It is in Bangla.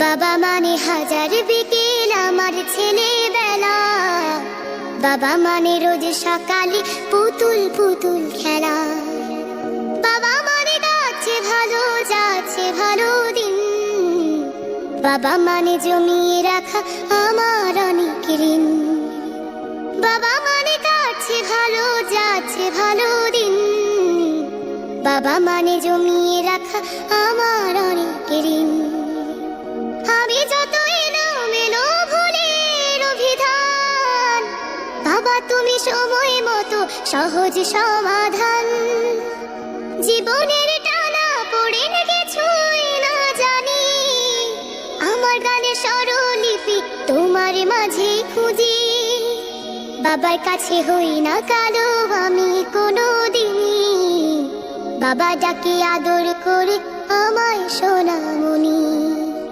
বাবা মানে হাজার বিকেল আমার ছেলেবেলা, বাবা মানে রোজ সকালে পুতুল পুতুল খেলা, বাবা মানে যাচ্ছে ভালো যাচ্ছে ভালো দিন, বাবা মানে জমিয়ে রাখা আমার অনেক ঋণ, বাবা মানে যাচ্ছে ভালো যাচ্ছে ভালো দিন, বাবা মানে জমিয়ে রাখা আমার অনেক ঋণ। আমি যত এলোমেলো ভুলের অভিধান, বাবা তুমি সময় মতো সহজ সমাধান। জীবনের টানা পড়ে কিছুই না জানি, আমার গানে স্বরলিপি তোমার মাঝে খুঁজি। বাবার কাছে হই না কালো আমি কোনো দিনই, বাবা ডাকে আদর করে আমায় সোনামণি।